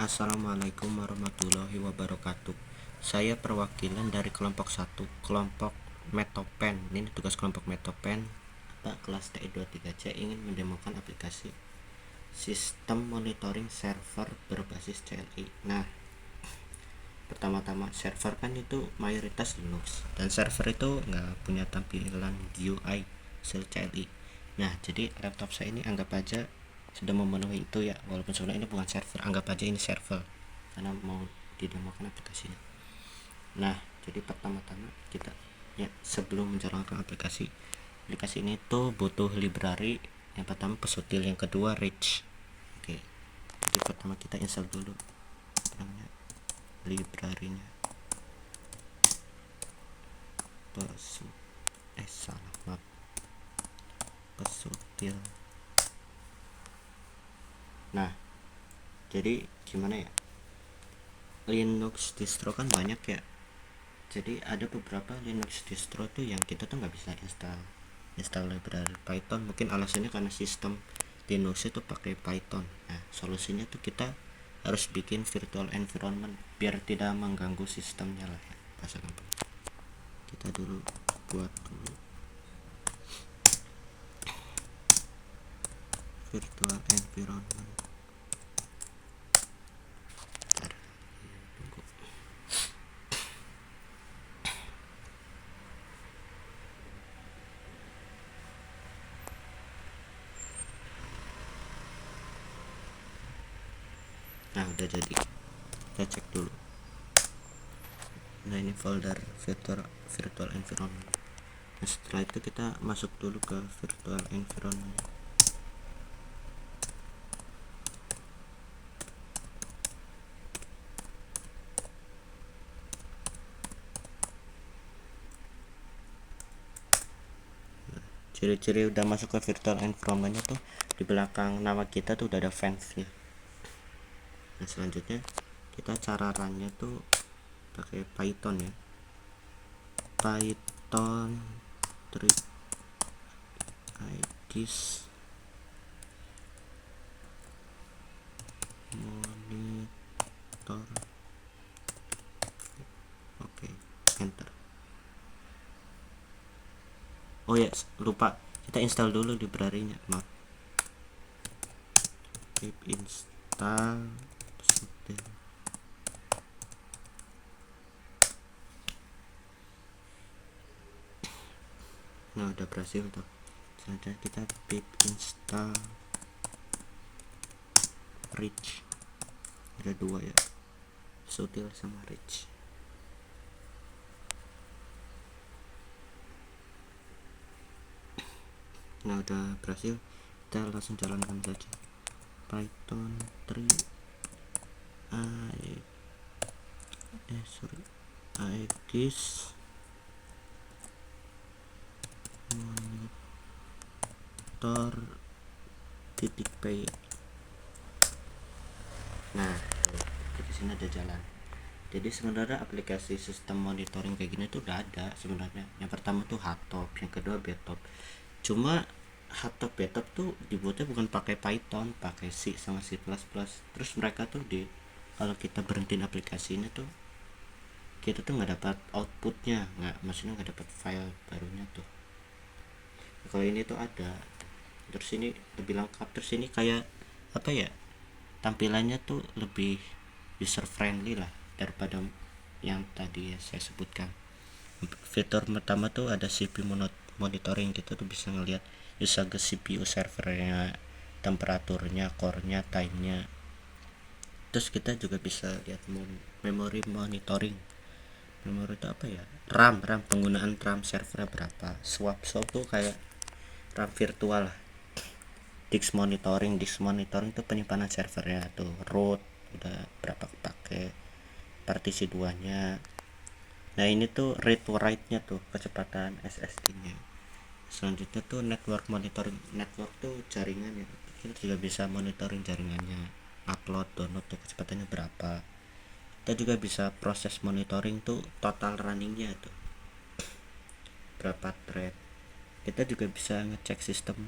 Assalamualaikum warahmatullahi wabarakatuh. Saya perwakilan dari kelompok 1, kelompok Metopen. Ini tugas kelompok Metopen kelas TI23C ingin mendemokan aplikasi sistem monitoring server berbasis CLI. Nah, pertama-tama server kan itu mayoritas Linux, dan server itu nggak punya tampilan GUI CLI. Nah, jadi laptop saya ini anggap aja sudah memenuhi itu ya, walaupun sebenarnya ini bukan server, anggap aja ini server karena mau didemokan aplikasinya. Nah, jadi pertama-tama kita ya, sebelum menjalankan aplikasi ini tuh butuh library. Yang pertama Pesutil, yang kedua Rich. Oke, jadi pertama kita install dulu namanya library-nya. Pesutil. Nah, jadi gimana ya, Linux distro kan banyak ya, jadi ada beberapa Linux distro tuh yang kita tuh nggak bisa install library Python. Mungkin alasannya karena sistem Linux itu pakai Python. Nah, solusinya tuh kita harus bikin virtual environment biar tidak mengganggu sistemnya lah ya, bahasa gampang. Kita buat virtual environment. Nah, udah jadi, kita cek dulu. Nah, ini folder virtual environment. Nah, setelah itu kita masuk dulu ke virtual environment. Ciri-ciri udah masuk ke virtual environment-nya tuh di belakang nama kita tuh udah ada fans-nya. Nah, selanjutnya kita cara run-nya tuh pakai Python ya. Python IDs monitor. Oke, enter. Oh ya, lupa, kita install dulu library-nya. Maaf. Pip install. Nah, udah berhasil tuh. Selanjutnya kita pip install Rich. Ada dua ya, Sutil sama Rich. Nah, udah berhasil, kita langsung jalankan saja. Python 3 IDs monitor titik P. Nah, di sini ada jalan. Jadi sebenarnya aplikasi sistem monitoring kayak gini tuh udah ada sebenarnya. Yang pertama tuh Hotop, yang kedua Betop. Cuma Hotop Betop tuh dibuatnya bukan pakai Python, pakai C sama C++. Terus mereka tuh kalau kita berhentiin aplikasi ini tuh kita tuh nggak dapat outputnya, maksudnya nggak dapat file barunya tuh. Kalau ini tuh ada, terus ini lebih lengkap. Terus ini kayak apa ya, tampilannya tuh lebih user friendly lah daripada yang tadi ya saya sebutkan. Fitur pertama tuh ada CPU monitoring. Kita tuh bisa ngelihat usage CPU servernya, temperaturnya, core-nya, time-nya. Terus kita juga bisa lihat memory monitoring. Memori itu apa ya, RAM penggunaan RAM servernya berapa. Swap tuh kayak RAM virtual lah. Disk monitoring itu penyimpanan servernya tuh, root udah berapa pakai, partisi 2 nya. Nah, ini tuh read to write nya tuh, kecepatan SSD nya. Selanjutnya tuh network monitoring. Network tuh jaringan ya, kita juga bisa monitoring jaringannya, upload download tuh kecepatannya berapa. Kita juga bisa proses monitoring tuh total runningnya tuh berapa thread. Kita juga bisa ngecek sistem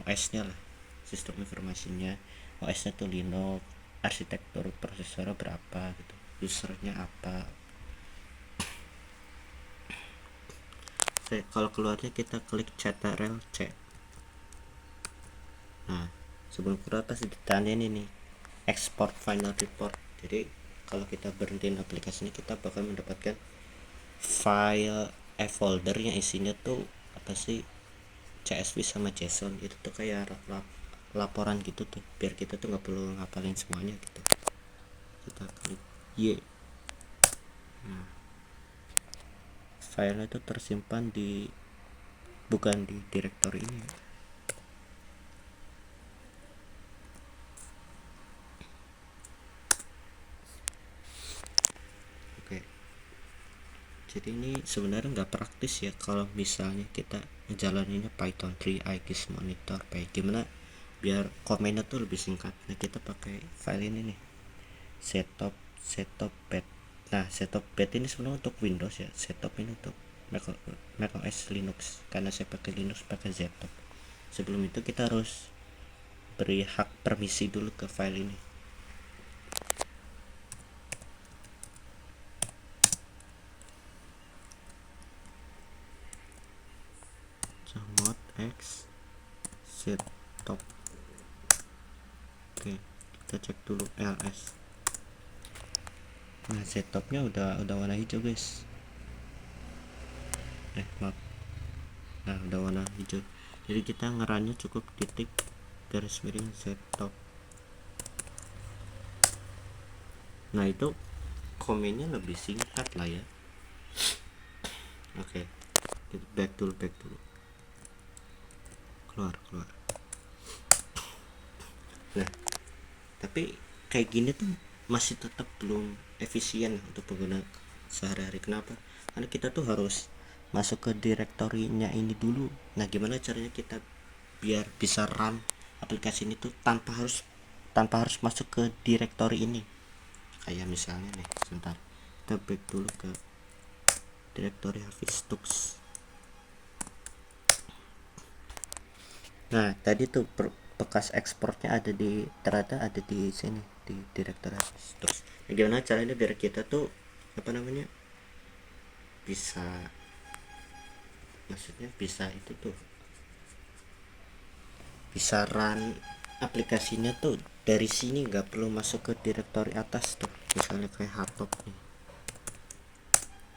OS nya lah, sistem informasinya. OS nya tuh Linux, arsitektur prosesor berapa gitu, usernya apa. Kalau keluarnya kita klik ctrl C. Nah sebelum keluar pasti ditandain ini export final report. Jadi kalau kita berhentiin aplikasi ini, kita bakal mendapatkan file folder yang isinya tuh apa sih, CSV sama JSON. Itu tuh kayak laporan gitu tuh, biar kita tuh nggak perlu ngapalin semuanya gitu. Kita klik Y. Nah, file itu tersimpan di, bukan di direktori ini ya. Oke, jadi ini sebenarnya nggak praktis ya kalau misalnya kita ngejalaninnya Python 3 IGS monitor. Kayak gimana biar komennya tuh lebih singkat. Nah kita pakai file ini nih, setop.bat. Nah setop.bat ini sebenarnya untuk Windows ya, setop ini untuk macOS Linux. Karena saya pakai Linux pakai ZTop. Sebelum itu kita harus beri hak permisi dulu ke file ini. Mod X ZTop. Oke, kita cek dulu ls. Nah ZTopnya udah warna hijau guys. Maaf. Nah udah warna hijau. Jadi kita ngerannya cukup titik garis miring ZTop. Nah itu komennya lebih singkat lah ya. Oke, kita back dulu keluar. Nah tapi kayak gini tuh masih tetap belum efisien untuk pengguna sehari-hari. Kenapa? Karena kita tuh harus masuk ke direktorinya ini dulu. Nah gimana caranya kita biar bisa run aplikasi ini tuh tanpa harus masuk ke direktori ini? Kayak misalnya nih, sebentar, kita back dulu ke direktori Havistux. Nah tadi tuh bekas ekspornya ternyata ada di sini di direktori Havistux. Nah, gimana caranya biar kita tuh apa namanya bisa, maksudnya bisa itu tuh bisa run aplikasinya tuh dari sini, nggak perlu masuk ke direktori atas tuh. Misalnya kayak hardtop nih,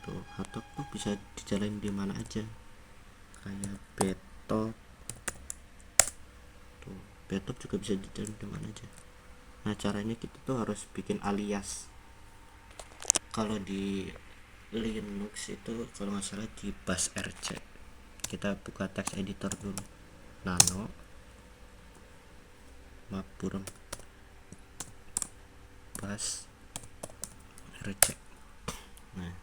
tuh hardtop tuh bisa dijalanin di mana aja. Kayak betop tuh, betop juga bisa dijalanin di mana aja. Nah caranya kita tuh harus bikin alias. Kalau di Linux itu kalau nggak salah di bash rc. Kita buka text editor dulu, nano burem bash rc. Nah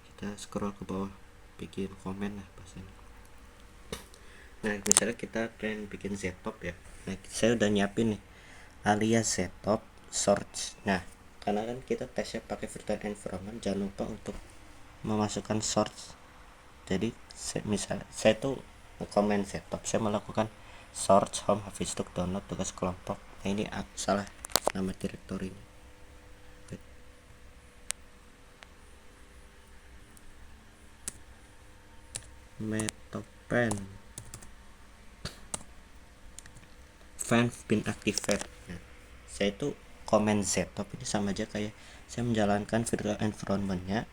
kita scroll ke bawah, bikin komen lah pas ini. Nah misalnya kita pengen bikin ZTop ya. Nah saya udah nyiapin nih alias ZTop source. Nah karena kan kita tesnya pakai virtual environment, jangan lupa untuk memasukkan source. Jadi misalnya saya tuh komen ZTop, saya melakukan source home Havistux download tugas kelompok. Nah ini salah nama direktori ini. Metopen fan bin activate. Nah, saya itu komen ZTop ini sama aja kayak saya menjalankan virtual environment-nya.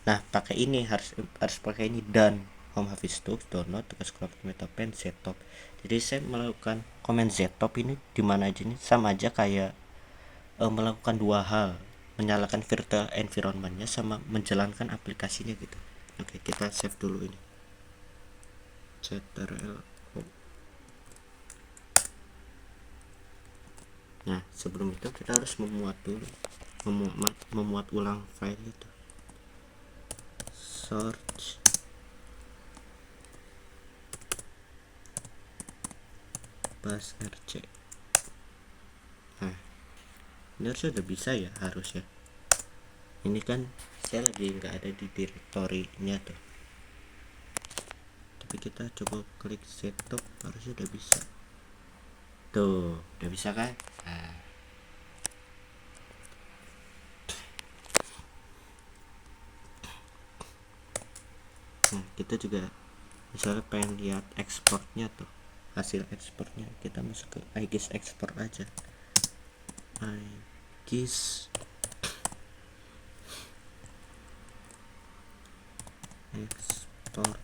Nah pakai ini harus pakai ini dan home Havistux download tugas kelompok Metopen ZTop. Jadi saya melakukan komen ZTop ini di mana aja nih, sama aja kayak melakukan dua hal, menyalakan virtual environment-nya sama menjalankan aplikasinya gitu. Oke, kita save dulu ini. ctrl. Nah sebelum itu kita harus memuat ulang file itu. Search bash rc. Nah ini harusnya udah bisa ya, harusnya. Ini kan saya lagi nggak ada di direktorinya tuh, tapi kita coba klik setup, harusnya udah bisa tuh, udah bisa kan. Nah kita juga misalnya pengen lihat ekspornya tuh, hasil ekspornya, kita masuk ke iGIS ekspor aja. iGIS ekspor,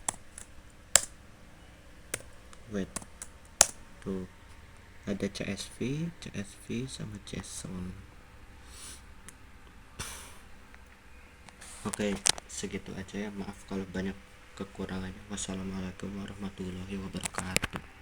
wait tuh ada CSV sama JSON. Oke, segitu aja ya, maaf kalau banyak kekurangannya. Wassalamualaikum warahmatullahi wabarakatuh.